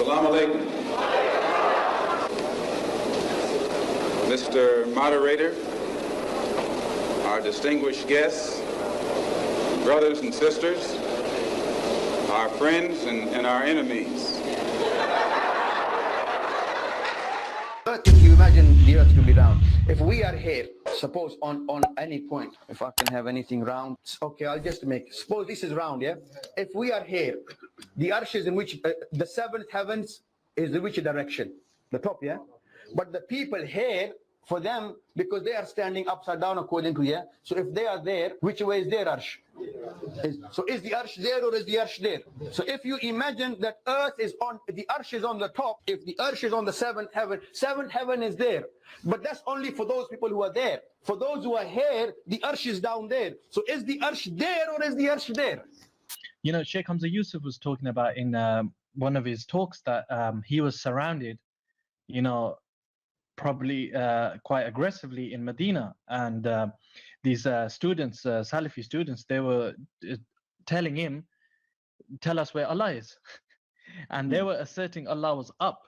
Salaam Alaikum. Mr. Moderator, our distinguished guests, brothers and sisters, our friends and our enemies. If you imagine the earth to be round, if we are here, suppose on any point, if I can have anything round, okay, I'll just make, suppose this is round, yeah? If we are here, the arsh is in which, the seventh heavens is in which direction? The top, yeah? But the people here, for them, because they are standing upside down according to, yeah? So if they are there, which way is their arsh? So is the arsh there or is the arsh there? So if you imagine that earth is on, the arsh is on the top, if the arsh is on the seventh heaven is there. But that's only for those people who are there. For those who are here, the arsh is down there. So is the arsh there or is the arsh there? You know, Sheikh Hamza Yusuf was talking about in one of his talks that he was surrounded, you know, probably quite aggressively in Medina, and these students, Salafi students, they were telling him, tell us where Allah is. And they were asserting Allah was up,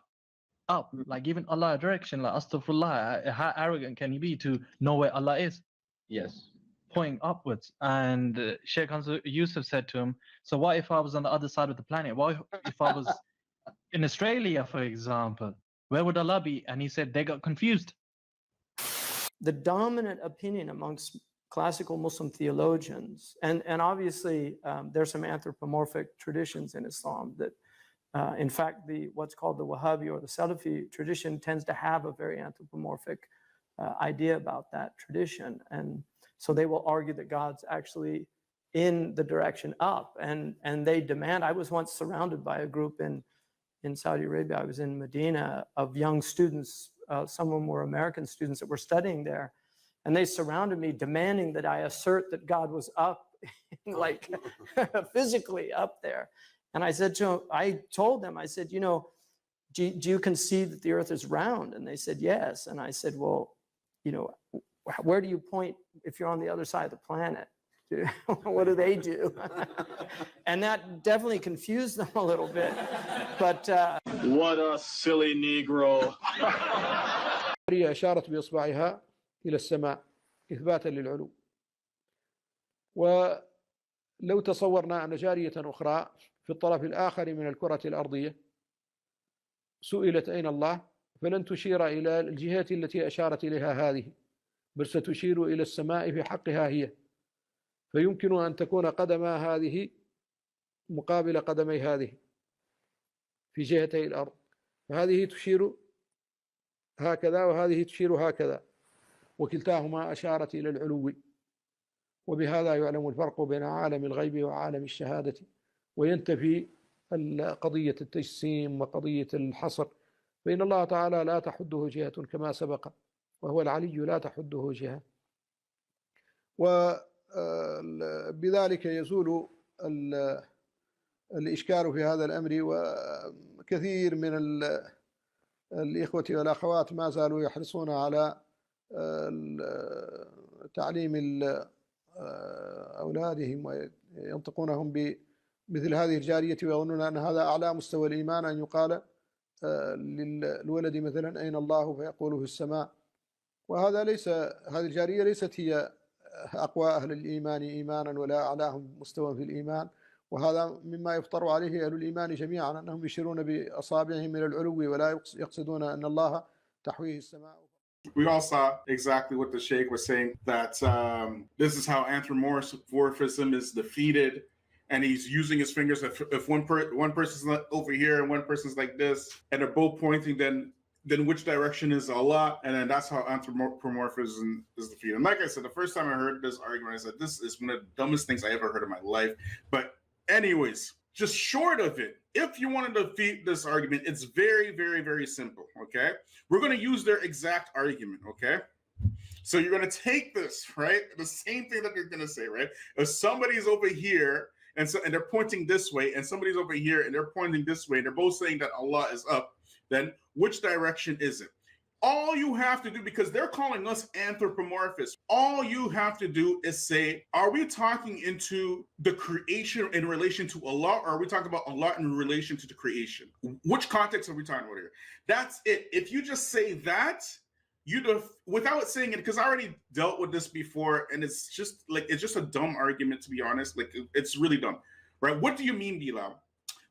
like giving Allah a direction, like astaghfirullah, how arrogant can you be to know where Allah is? Yes. Pointing upwards. And Sheikh Hamza Yusuf said to him, so what if I was on the other side of the planet? What if I was in Australia, for example? Where would Allah be? And he said they got confused. The dominant opinion amongst classical Muslim theologians, and obviously there's some anthropomorphic traditions in Islam that, in fact, what's called the Wahhabi or the Salafi tradition tends to have a very anthropomorphic idea about that tradition. And so they will argue that God's actually in the direction up, and they demand. I was once surrounded by a group in Saudi Arabia. I was in Medina, of young students. Some of them were American students that were studying there. And they surrounded me demanding that I assert that God was up, like physically up there. And I said to them, I told them, I said, you know, do you concede that the earth is round? And they said, yes. And I said, well, you know, where do you point if you're on the other side of the planet? What do they do? And that definitely confused them a little bit. But what a silly Negro. هي أشارت بإصبعها إلى السماء إثباتا للعلو. ولو تصورنا أن جارية أخرى في الطرف الآخر من الكرة الأرضية سئلت أين الله، فلن تشير إلى الجهة التي أشارت إليها هذه، بل ستشير إلى السماء في حقها هي. فيمكن أن تكون قدما هذه مقابل قدمي هذه في جهتي الأرض، فهذه تشير هكذا وهذه تشير هكذا، وكلتاهما أشارت إلى العلو. وبهذا يعلم الفرق بين عالم الغيب وعالم الشهادة، وينتفي قضية التجسيم وقضية الحصر، فإن الله تعالى لا تحده جهة كما سبق، وهو العلي لا تحده جهة. وبذلك يزول الإشكال في هذا الأمر. وكثير من الإخوة والأخوات ما زالوا يحرصون على تعليم أولادهم وينطقونهم بمثل هذه الجارية، ويظنون أن هذا أعلى مستوى الإيمان، أن يقال للولد مثلا أين الله فيقول في السماء. وهذا ليس، هذه الجارية ليست هي أقوى أهل الإيمان إيمانا ولا أعلاهم مستوى في الإيمان، وهذا مما يفطر عليه أهل الإيمان جميعا، أنهم يشيرون بأصابعهم إلى العلو ولا يقصدون أن الله تحويه السماء. We all saw exactly what the Sheikh was saying, that this is how anthropomorphism is defeated, and he's using his fingers. If one person's over here and one person's like this, and they're both pointing, then which direction is Allah? And then that's how anthropomorphism is defeated. And like I said, the first time I heard this argument, I said, this is one of the dumbest things I ever heard in my life. But anyways, just short of it, if you want to defeat this argument, it's very, very, very simple, okay? We're going to use their exact argument, okay? So you're going to take this, right? The same thing that they're going to say, right? If somebody's over here and they're pointing this way, and somebody's over here and they're pointing this way, and they're both saying that Allah is up, then which direction is it? All you have to do, because they're calling us anthropomorphists, all you have to do is say, are we talking into the creation in relation to Allah, or are we talking about Allah in relation to the creation? Which context are we talking about here? That's it. If you just say that, without saying it, because I already dealt with this before, and it's just a dumb argument, to be honest. Like, it's really dumb, right? What do you mean, Bilal?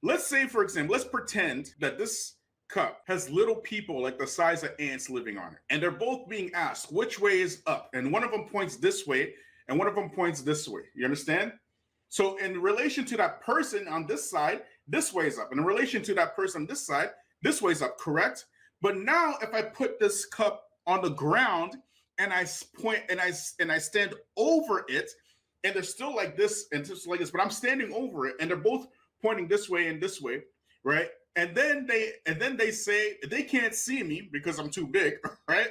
Let's say, for example, let's pretend that this cup has little people like the size of ants living on it, and they're both being asked which way is up, and one of them points this way and one of them points this way. You understand? So in relation to that person on this side, this way is up, and in relation to that person on this side, this way is up, correct? But now if I put this cup on the ground and I point and I stand over it, and they're still like this and just like this, but I'm standing over it and they're both pointing this way and this way, right? And then they say they can't see me because I'm too big, right?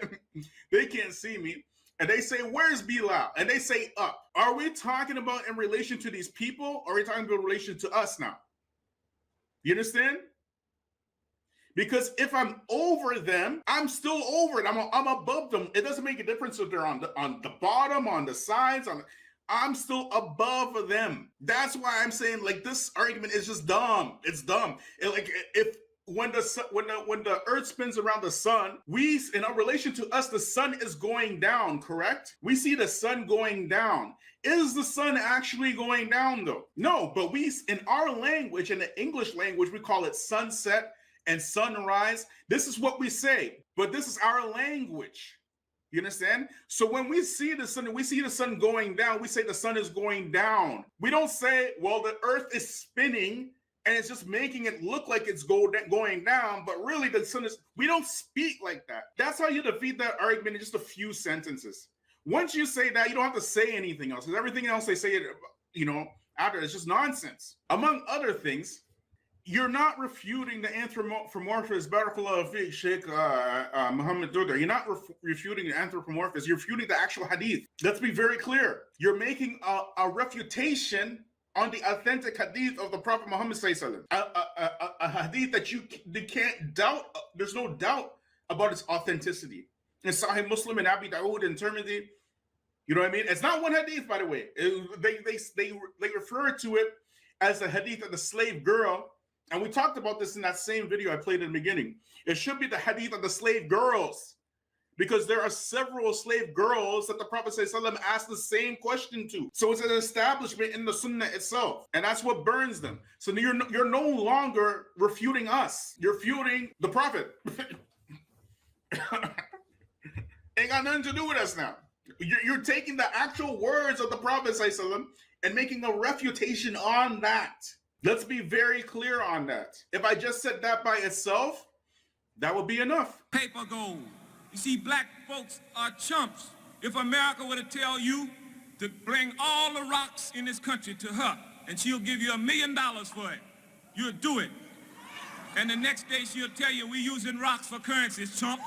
They can't see me. And they say, where's Bilal? And they say up. Are we talking about in relation to these people, or are we talking about in relation to us now? You understand? Because if I'm over them, I'm still over it. I'm above them. It doesn't make a difference if they're on the bottom, on the sides, I'm still above them. That's why I'm saying, like, this argument is just dumb. It's dumb. When the earth spins around the sun, in our relation to us, the sun is going down, correct? We see the sun going down. Is the sun actually going down though? No, but in our language, in the English language, we call it sunset and sunrise. This is what we say, but this is our language. You understand? So when we see the sun going down, we say the sun is going down. We don't say, well, the earth is spinning and it's just making it look like it's going down, but really the sun is, we don't speak like that. That's how you defeat that argument in just a few sentences. Once you say that, you don't have to say anything else, because everything else they say, after it's just nonsense. Among other things, you're not refuting the anthropomorphist, Barakallahu Fiqh, Sheikh Mohammad Dedew. You're not refuting the anthropomorphist. You're refuting the actual hadith. Let's be very clear. You're making a refutation on the authentic hadith of the Prophet Muhammad Sallallahu Alaihi Wasallam. A hadith that you can't doubt. There's no doubt about its authenticity. In Sahih Muslim and Abi Dawood and Tirmidhi, you know what I mean? It's not one hadith, by the way. They refer to it as the hadith of the slave girl. And we talked about this in that same video I played in the beginning. It should be the hadith of the slave girls, because there are several slave girls that the Prophet ﷺ asked the same question to. So it's an establishment in the Sunnah itself, and that's what burns them. So you're no longer refuting us. You're refuting the Prophet. Ain't got nothing to do with us now. You're taking the actual words of the Prophet ﷺ and making a refutation on that. Let's be very clear on that. If I just said that by itself, that would be enough. Paper gold. You see, black folks are chumps. If America were to tell you to bring all the rocks in this country to her, and she'll give you $1 million for it, you'll do it. And the next day she'll tell you we're using rocks for currencies, chump.